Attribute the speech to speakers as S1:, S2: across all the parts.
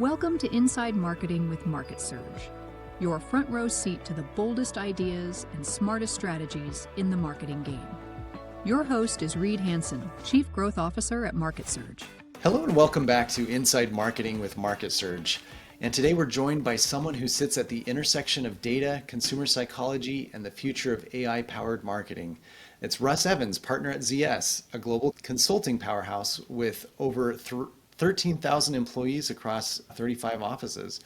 S1: Welcome to Inside Marketing with MarketSurge, your front row seat to the boldest ideas and smartest strategies in the marketing game. Your host is Reed Hansen, Chief Growth Officer at MarketSurge.
S2: Hello and welcome back to Inside Marketing with MarketSurge. And today we're joined by someone who sits at the intersection of data, consumer psychology, and the future of AI-powered marketing. It's Russ Evans, partner at ZS, a global consulting powerhouse with over 13,000 employees across 35 offices.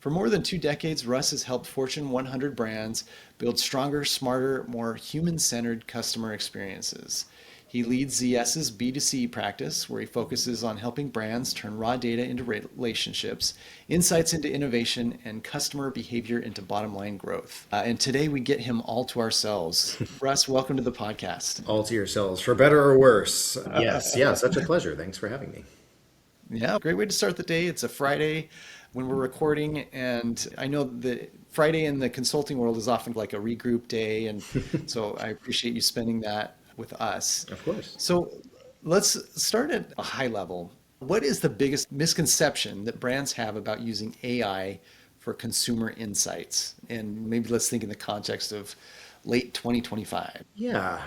S2: For more than 2 decades, Russ has helped Fortune 100 brands build stronger, smarter, more human-centered customer experiences. He leads ZS's B2C practice, where he focuses on helping brands turn raw data into relationships, insights into innovation, and customer behavior into bottom-line growth. And today we get him all to ourselves. Russ, welcome to the podcast.
S3: All to yourselves, for better or worse. Yes, such a pleasure. Thanks for having me.
S2: Yeah, great way to start the day. It's a Friday when we're recording, and I know that Friday in the consulting world is often like a regroup day, and so I appreciate you spending that with us.
S3: Of course.
S2: So let's start at a high level. What is the biggest misconception that brands have about using AI for consumer insights? And maybe let's think in the context of late 2025.
S3: Yeah.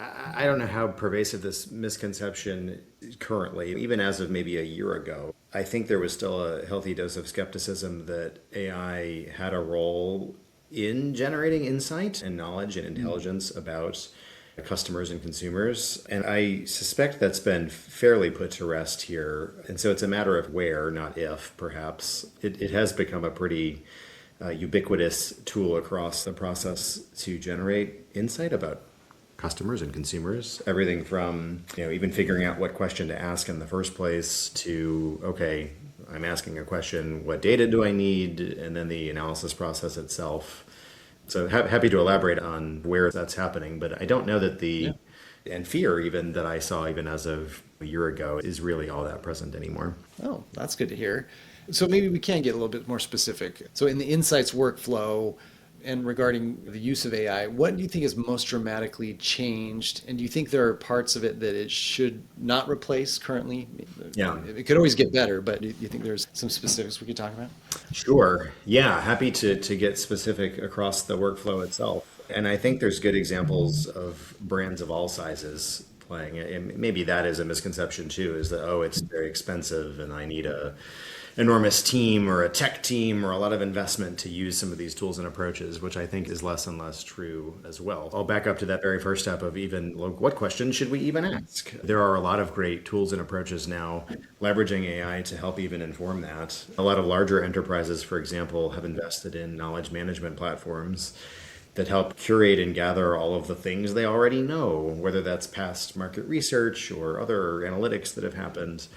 S3: I don't know how pervasive this misconception is currently, even as of maybe a year ago. I think there was still a healthy dose of skepticism that AI had a role in generating insight and knowledge and intelligence about customers and consumers. And I suspect that's been fairly put to rest here. And so it's a matter of where, not if, perhaps. It has become a pretty ubiquitous tool across the process to generate insight about customers and consumers. Everything from, even figuring out what question to ask in the first place to, okay, I'm asking a question, what data do I need? And then the analysis process itself. So happy to elaborate on where that's happening, but I don't know that and fear even that I saw even as of a year ago is really all that present anymore.
S2: Oh, that's good to hear. So maybe we can get a little bit more specific. So in the insights workflow and regarding the use of AI, what do you think is most dramatically changed? And do you think there are parts of it that it should not replace currently?
S3: Yeah.
S2: It could always get better, but do you think there's some specifics we could talk about?
S3: Sure. Yeah. Happy to get specific across the workflow itself. And I think there's good examples of brands of all sizes playing it. And maybe that is a misconception too, is that, it's very expensive and I need a enormous team or a tech team or a lot of investment to use some of these tools and approaches, which I think is less and less true as well. I'll back up to that very first step of even what questions should we even ask? There are a lot of great tools and approaches now leveraging AI to help even inform that. A lot of larger enterprises, for example, have invested in knowledge management platforms that help curate and gather all of the things they already know, whether that's past market research or other analytics that have happened.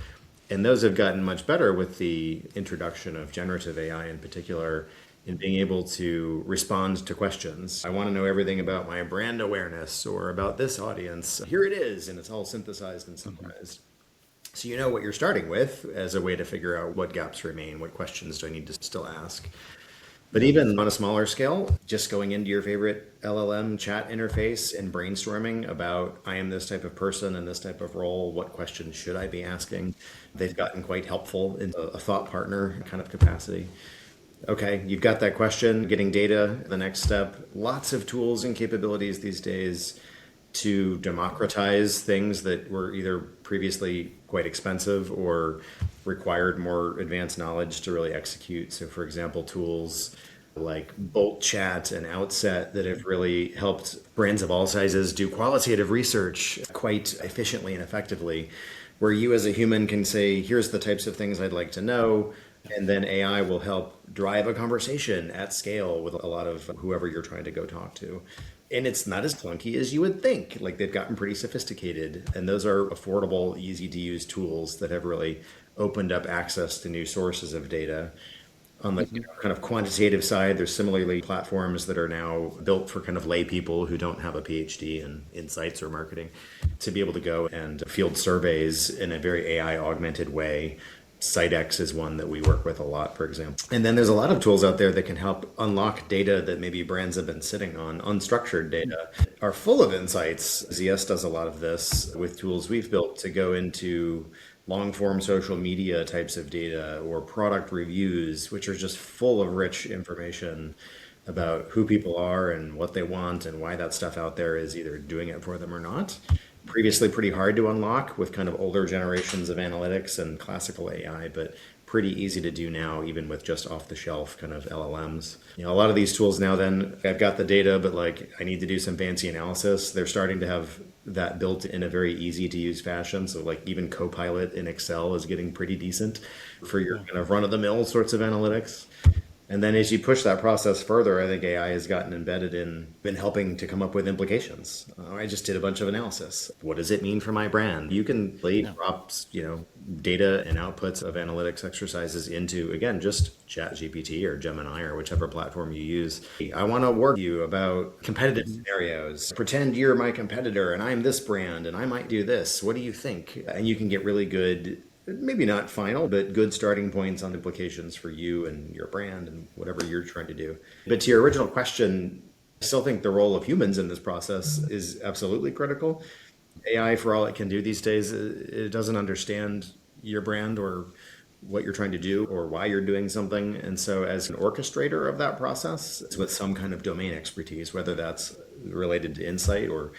S3: And those have gotten much better with the introduction of generative AI in particular, in being able to respond to questions. I want to know everything about my brand awareness or about this audience. Here it is, and it's all synthesized and summarized. So you know what you're starting with as a way to figure out what gaps remain, what questions do I need to still ask. But even on a smaller scale, just going into your favorite LLM chat interface and brainstorming about, I am this type of person in this type of role, what questions should I be asking? They've gotten quite helpful in a thought partner kind of capacity. Okay, you've got that question, getting data, the next step. Lots of tools and capabilities these days to democratize things that were either previously quite expensive or required more advanced knowledge to really execute. So for example, tools like Bolt Chat and Outset that have really helped brands of all sizes do qualitative research quite efficiently and effectively, where you as a human can say, here's the types of things I'd like to know, and then AI will help drive a conversation at scale with a lot of whoever you're trying to go talk to. And it's not as clunky as you would think. Like, they've gotten pretty sophisticated, and those are affordable, easy to use tools that have really opened up access to new sources of data. On the kind of quantitative side, there's similarly platforms that are now built for kind of lay people who don't have a PhD in insights or marketing to be able to go and field surveys in a very AI augmented way. SiteX is one that we work with a lot, for example. And then there's a lot of tools out there that can help unlock data that maybe brands have been sitting on. Unstructured data are full of insights. ZS does a lot of this with tools we've built to go into long form social media types of data or product reviews, which are just full of rich information about who people are and what they want and why that stuff out there is either doing it for them or not. Previously pretty hard to unlock with kind of older generations of analytics and classical AI, but pretty easy to do now, even with just off the shelf kind of LLMs. You know, a lot of these tools now, then I've got the data, but like I need to do some fancy analysis. They're starting to have that built in a very easy to use fashion. So like even Copilot in Excel is getting pretty decent for your kind of run of the mill sorts of analytics. And then as you push that process further, I think AI has gotten embedded in been helping to come up with implications. I just did a bunch of analysis. What does it mean for my brand? You can drop, data and outputs of analytics exercises into, again, just ChatGPT or Gemini or whichever platform you use. I want to work with you about competitive scenarios. Pretend you're my competitor and I'm this brand and I might do this. What do you think? And you can get really good, maybe not final, but good starting points on implications for you and your brand and whatever you're trying to do. But to your original question, I still think the role of humans in this process is absolutely critical. AI, for all it can do these days, it doesn't understand your brand or what you're trying to do or why you're doing something. And so as an orchestrator of that process, it's with some kind of domain expertise, whether that's related to insight or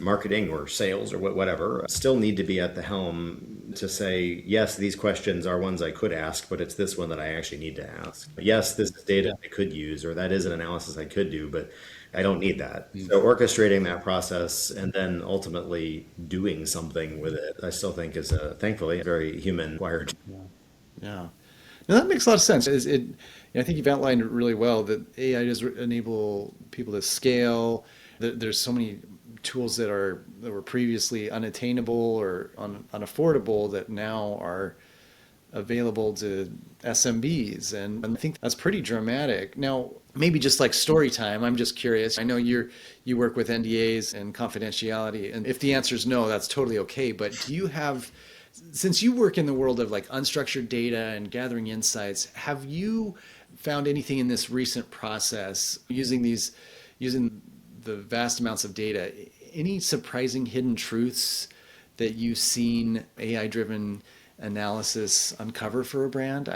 S3: marketing or sales or whatever, still need to be at the helm to say, yes, these questions are ones I could ask, but it's this one that I actually need to ask. Yes, this is data I could use, or that is an analysis I could do, but I don't need that. So orchestrating that process and then ultimately doing something with it, I still think is thankfully very human acquired.
S2: Yeah. Now that makes a lot of sense. I think you've outlined it really well that AI does enable people to scale. There's so many tools that were previously unattainable or unaffordable that now are available to SMBs, and I think that's pretty dramatic. Now, maybe just like story time, I'm just curious. I know you work with NDAs and confidentiality, and if the answer is no, that's totally okay. But do you have, since you work in the world of like unstructured data and gathering insights, have you found anything in this recent process using the vast amounts of data, any surprising hidden truths that you've seen AI-driven analysis uncover for a brand?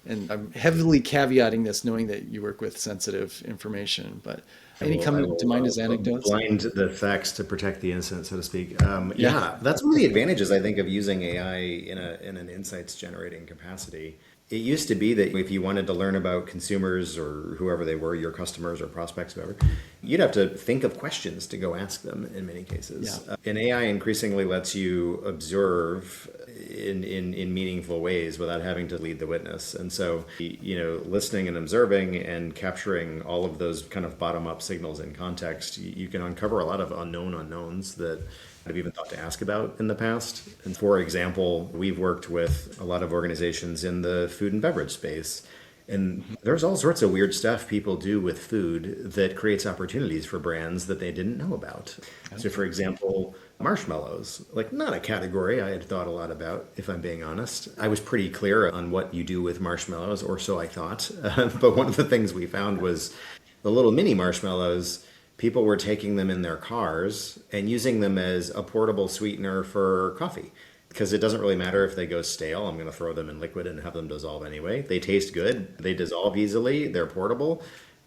S2: I'm heavily caveating this, knowing that you work with sensitive information, but any coming to mind as anecdotes?
S3: Blind the facts to protect the innocent, so to speak. Yeah, that's one of the advantages I think of using AI in an insights generating capacity. It used to be that if you wanted to learn about consumers or whoever they were, your customers or prospects, whoever, you'd have to think of questions to go ask them in many cases. Yeah. And AI increasingly lets you observe in meaningful ways without having to lead the witness. And so, listening and observing and capturing all of those kind of bottom-up signals in context, you can uncover a lot of unknown unknowns that I've even thought to ask about in the past. And for example, we've worked with a lot of organizations in the food and beverage space. And there's all sorts of weird stuff people do with food that creates opportunities for brands that they didn't know about. So for example, marshmallows, like not a category I had thought a lot about, if I'm being honest. I was pretty clear on what you do with marshmallows, or so I thought. But one of the things we found was the little mini marshmallows. People were taking them in their cars and using them as a portable sweetener for coffee. Because it doesn't really matter if they go stale. I'm going to throw them in liquid and have them dissolve anyway. They taste good. They dissolve easily. They're portable.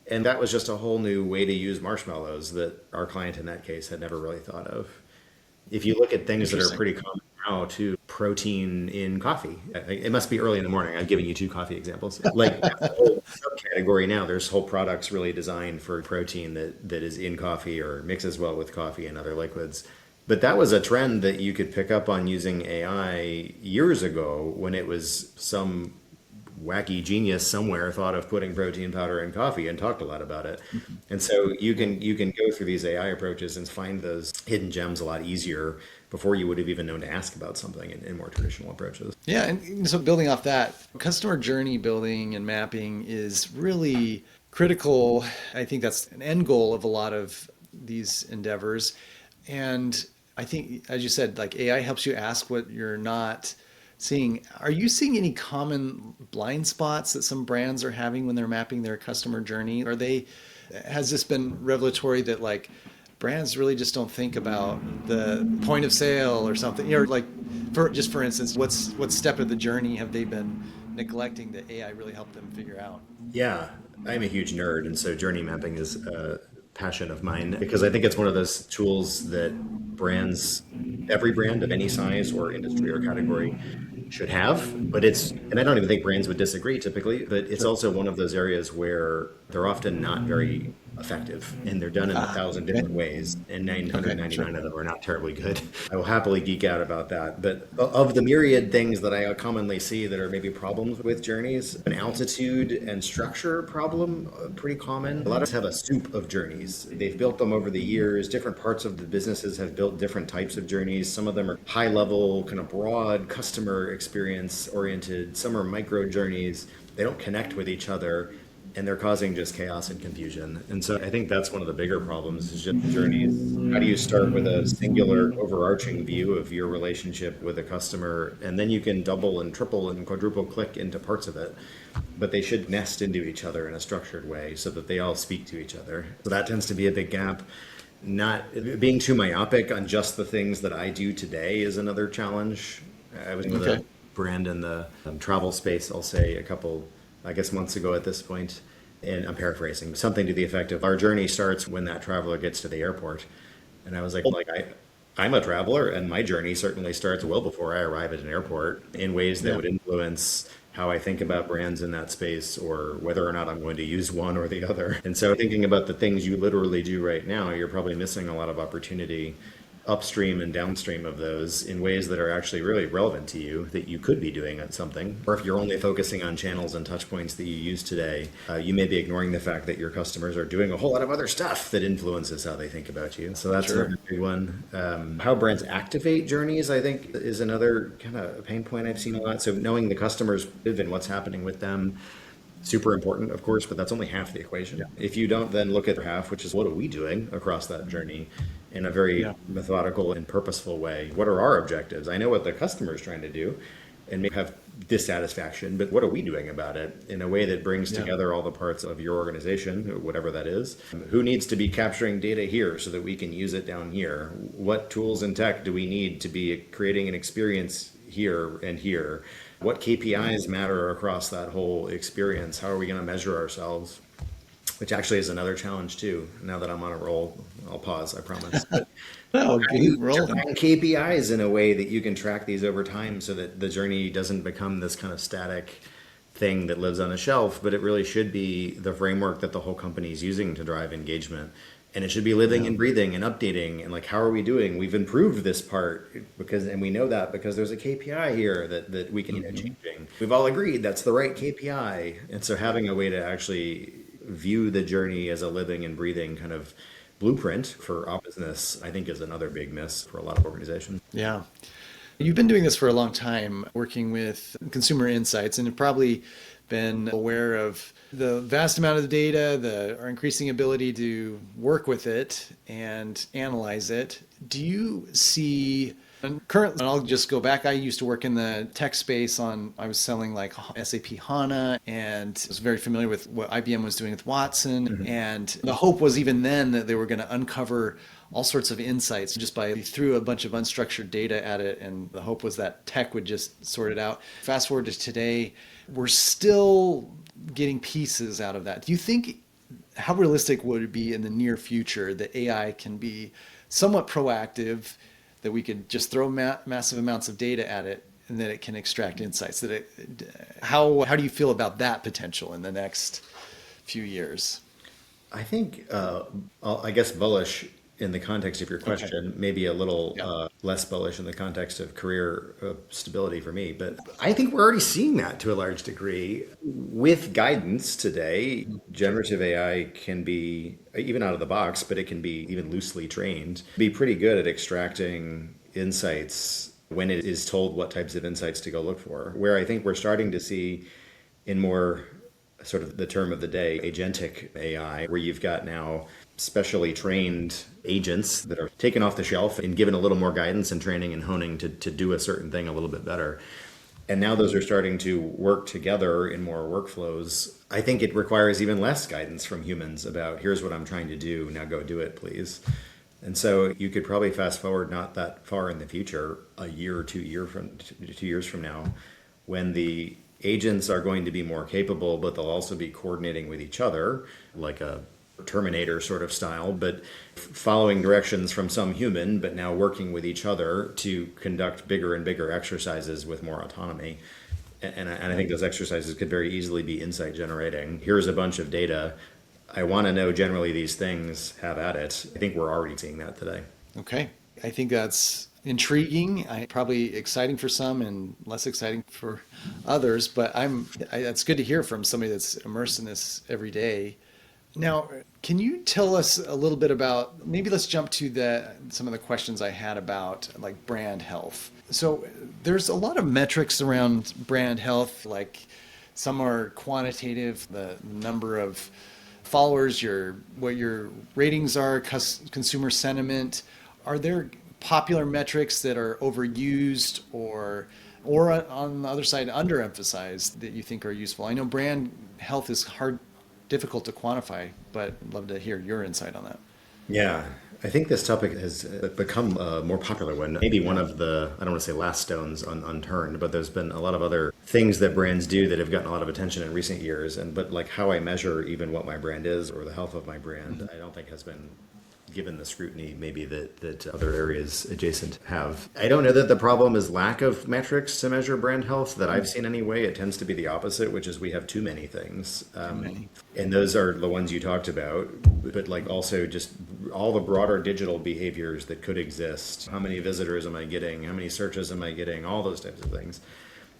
S3: And that was just a whole new way to use marshmallows that our client in that case had never really thought of. If you look at things that are pretty common now too, protein in coffee. It must be early in the morning. I'm giving you 2 coffee examples. Like that's a whole subcategory now. There's whole products really designed for protein that is in coffee or mixes well with coffee and other liquids. But that was a trend that you could pick up on using AI years ago when it was some wacky genius somewhere thought of putting protein powder in coffee and talked a lot about it. And so you can go through these AI approaches and find those hidden gems a lot easier before you would have even known to ask about something in more traditional approaches.
S2: Yeah, and so building off that, customer journey building and mapping is really critical. I think that's an end goal of a lot of these endeavors. And I think, as you said, like AI helps you ask what you're not seeing. Are you seeing any common blind spots that some brands are having when they're mapping their customer journey? Has this been revelatory that like brands really just don't think about the point of sale or something. Like for instance, what step of the journey have they been neglecting that AI really helped them figure out?
S3: Yeah, I'm a huge nerd, and so journey mapping is a passion of mine because I think it's one of those tools that brands, every brand of any size or industry or category, should have. But and I don't even think brands would disagree typically, but it's
S2: Sure.
S3: also one of those areas where they're often not very effective and they're done in a thousand
S2: Okay.
S3: different ways, and
S2: Okay. Sure.
S3: 999 of them are not terribly good. I will happily geek out about that. But of the myriad things that I commonly see that are maybe problems with journeys, an altitude and structure problem, pretty common. A lot of us have a soup of journeys. They've built them over the years. Different parts of the businesses have built different types of journeys. Some of them are high level, kind of broad customer experience oriented. Some are micro journeys. They don't connect with each other, and they're causing just chaos and confusion. And so I think that's one of the bigger problems is just journeys. How do you start with a singular overarching view of your relationship with a customer, and then you can double and triple and quadruple click into parts of it, but they should nest into each other in a structured way so that they all speak to each other. So that tends to be a big gap. Not being too myopic on just the things that I do today is another challenge. I was with
S2: Okay.
S3: a brand in the travel space, I'll say a couple, I guess, months ago at this point, and I'm paraphrasing, something to the effect of our journey starts when that traveler gets to the airport. And I was like I'm a traveler, and my journey certainly starts well before I arrive at an airport in ways that
S2: Yeah.
S3: would influence how I think about brands in that space or whether or not I'm going to use one or the other. And so thinking about the things you literally do right now, you're probably missing a lot of opportunity upstream and downstream of those in ways that are actually really relevant to you that you could be doing at something. Or if you're only focusing on channels and touch points that you use today, you may be ignoring the fact that your customers are doing a whole lot of other stuff that influences how they think about you. So that's
S2: Sure.
S3: another big one. How brands activate journeys, I think, is another kind of pain point I've seen a lot. So knowing the customers and what's happening with them, super important, of course, but that's only half the equation.
S2: Yeah.
S3: If you don't then look at half, which is what are we doing across that journey in a very
S2: Yeah.
S3: methodical and purposeful way? What are our objectives? I know what the customer is trying to do and may have dissatisfaction, but what are we doing about it in a way that brings
S2: Yeah.
S3: together all the parts of your organization, whatever that is? Who needs to be capturing data here so that we can use it down here? What tools and tech do we need to be creating an experience here and here? What KPIs matter across that whole experience? How are we going to measure ourselves? Which actually is another challenge too. Now that I'm on a roll, I'll pause, I promise. But
S2: No,
S3: how do you
S2: keep rolling.
S3: define KPIs in a way that you can track these over time so that the journey doesn't become this kind of static thing that lives on a shelf, but it really should be the framework that the whole company is using to drive engagement. And it should be living
S2: Yeah.
S3: and breathing and updating and like, how are we doing? We've improved this part because, and we know that because there's a KPI here that we can, changing. We've all agreed that's the right KPI. And so having a way to actually view the journey as a living and breathing kind of blueprint for our business, I think is another big miss for a lot of organizations.
S2: Yeah. You've been doing this for a long time, working with consumer insights, and have probably been aware of the vast amount of the data, our increasing ability to work with it and analyze it. Do you see, and currently, and I'll just go back, I used to work in the tech space I was selling like SAP HANA, and was very familiar with what IBM was doing with Watson. And the hope was even then that they were going to uncover all sorts of insights just by threw a bunch of unstructured data at it, and the hope was that tech would just sort it out. Fast forward to today, we're still getting pieces out of that. Do you think, how realistic would it be in the near future that AI can be somewhat proactive, that we could just throw massive amounts of data at it and that it can extract insights? How do you feel about that potential in the next few years?
S3: I think, I guess bullish in the context of your question, maybe a little
S2: Yeah.
S3: less bullish in the context of career stability for me. But I think we're already seeing that to a large degree. With guidance today, generative AI can be, even out of the box, but it can be even loosely trained, be pretty good at extracting insights when it is told what types of insights to go look for. Where I think we're starting to see in more sort of the term of the day, agentic AI, where you've got now specially trained agents that are taken off the shelf and given a little more guidance and training and honing to do a certain thing a little bit better. And now those are starting to work together in more workflows. I think it requires even less guidance from humans about here's what I'm trying to do, now go do it, please. And so you could probably fast forward not that far in the future, a year or 2 years from now, when the agents are going to be more capable, but they'll also be coordinating with each other, like a Terminator sort of style, but following directions from some human, but now working with each other to conduct bigger and bigger exercises with more autonomy. And I think those exercises could very easily be insight generating. Here's a bunch of data. I want to know generally these things, have at it. I think we're already seeing that today.
S2: Okay. I think that's intriguing. Probably exciting for some and less exciting for others, but that's good to hear from somebody that's immersed in this every day. Now, can you tell us a little bit about, maybe let's jump to some of the questions I had about like brand health. So there's a lot of metrics around brand health, like some are quantitative, the number of followers, what your ratings are, consumer sentiment. Are there popular metrics that are overused or on the other side underemphasized that you think are useful? I know brand health is difficult to quantify, but I'd love to hear your insight on that.
S3: Yeah, I think this topic has become a more popular one. Maybe one of the, I don't want to say last stones unturned, but there's been a lot of other things that brands do that have gotten a lot of attention in recent years. But like how I measure even what my brand is or the health of my brand, I don't think has been given the scrutiny maybe that other areas adjacent have. I don't know that the problem is lack of metrics to measure brand health that I've seen anyway. It tends to be the opposite, which is we have too many things. And those are the ones you talked about, but like also just all the broader digital behaviors that could exist. How many visitors am I getting? How many searches am I getting? All those types of things.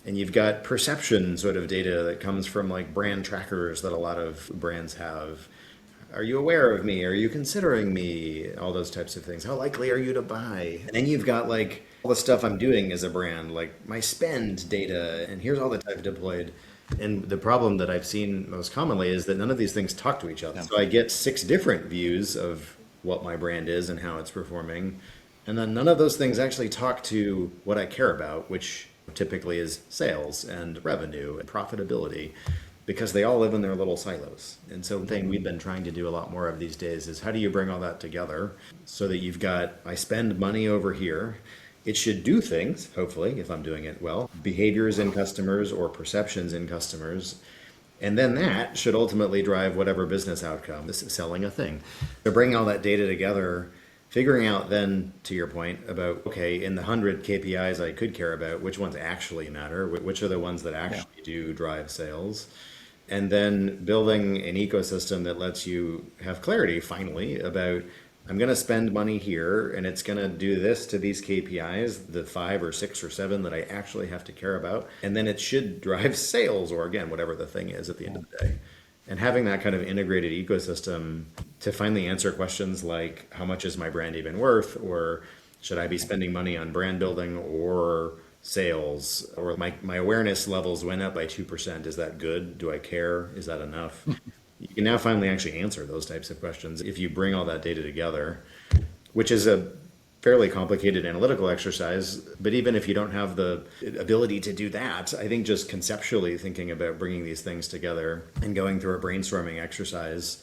S3: And you've got perception sort of data that comes from like brand trackers that a lot of brands have. Are you aware of me? Are you considering me? All those types of things. How likely are you to buy? And then you've got like all the stuff I'm doing as a brand, like my spend data, and here's all the time deployed. And the problem that I've seen most commonly is that none of these things talk to each other. So I get 6 different views of what my brand is and how it's performing. And then none of those things actually talk to what I care about, which typically is sales and revenue and profitability, because they all live in their little silos. And so the thing we've been trying to do a lot more of these days is how do you bring all that together so that you've got, I spend money over here. It should do things, hopefully, if I'm doing it well, behaviors in customers or perceptions in customers. And then that should ultimately drive whatever business outcome. This is selling a thing. So bringing all that data together, figuring out then, to your point, about, okay, in the 100 KPIs I could care about, which ones actually matter, which are the ones that actually do drive sales. And then building an ecosystem that lets you have clarity, finally, about I'm going to spend money here and it's going to do this to these KPIs, the 5 or 6 or 7 that I actually have to care about. And then it should drive sales or, again, whatever the thing is at the end of the day. And having that kind of integrated ecosystem to finally answer questions like how much is my brand even worth, or should I be spending money on brand building or sales, or my awareness levels went up by 2%. Is that good? Do I care? Is that enough? You can now finally actually answer those types of questions if you bring all that data together, which is a fairly complicated analytical exercise. But even if you don't have the ability to do that, I think just conceptually thinking about bringing these things together and going through a brainstorming exercise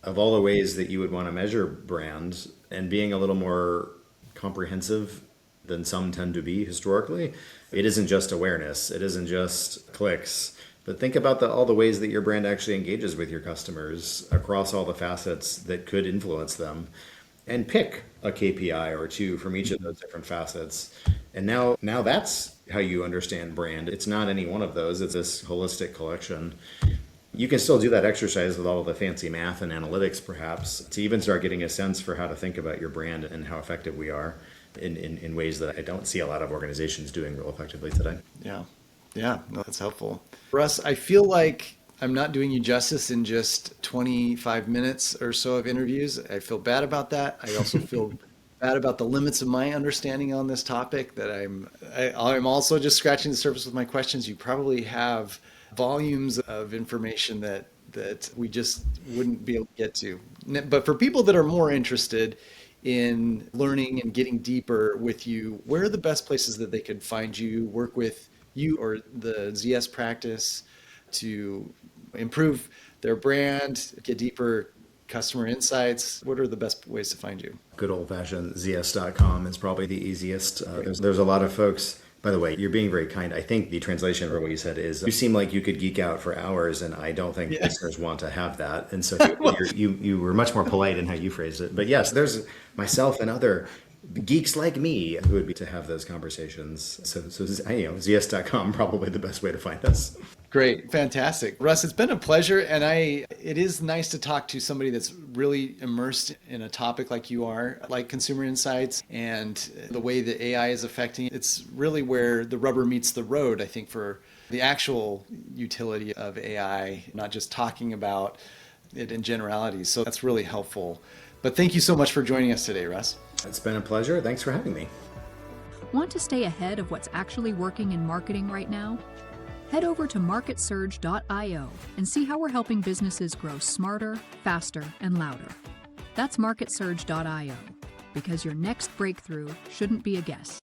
S3: of all the ways that you would want to measure brands and being a little more comprehensive than some tend to be historically. It isn't just awareness. It isn't just clicks. But think about all the ways that your brand actually engages with your customers across all the facets that could influence them, and pick a KPI or 2 from each of those different facets. And now that's how you understand brand. It's not any one of those. It's this holistic collection. You can still do that exercise with all of the fancy math and analytics, perhaps, to even start getting a sense for how to think about your brand and how effective we are in ways that I don't see a lot of organizations doing real effectively today.
S2: Yeah, no, that's helpful. Russ, I feel like I'm not doing you justice in just 25 minutes or so of interviews. I feel bad about that. I also feel bad about the limits of my understanding on this topic, that I'm also just scratching the surface with my questions. You probably have volumes of information that we just wouldn't be able to get to. But for people that are more interested in learning and getting deeper with you, where are the best places that they could find you, work with you or the ZS practice to improve their brand, get deeper customer insights? What are the best ways to find you?
S3: Good old-fashioned zs.com is probably the easiest. There's a lot of folks. By the way, you're being very kind. I think the translation for what you said is, you seem like you could geek out for hours, and I don't think listeners want to have that. And so you were much more polite in how you phrased it. But yes, there's myself and other geeks like me who would be to have those conversations. So zs.com, probably the best way to find us.
S2: Great. Fantastic. Russ, it's been a pleasure. And it is nice to talk to somebody that's really immersed in a topic like you are, like consumer insights and the way that AI is affecting. It's really where the rubber meets the road, I think, for the actual utility of AI, not just talking about it in generalities. So that's really helpful. But thank you so much for joining us today, Russ.
S3: It's been a pleasure. Thanks for having me.
S1: Want to stay ahead of what's actually working in marketing right now? Head over to MarketSurge.io and see how we're helping businesses grow smarter, faster, and louder. That's MarketSurge.io, because your next breakthrough shouldn't be a guess.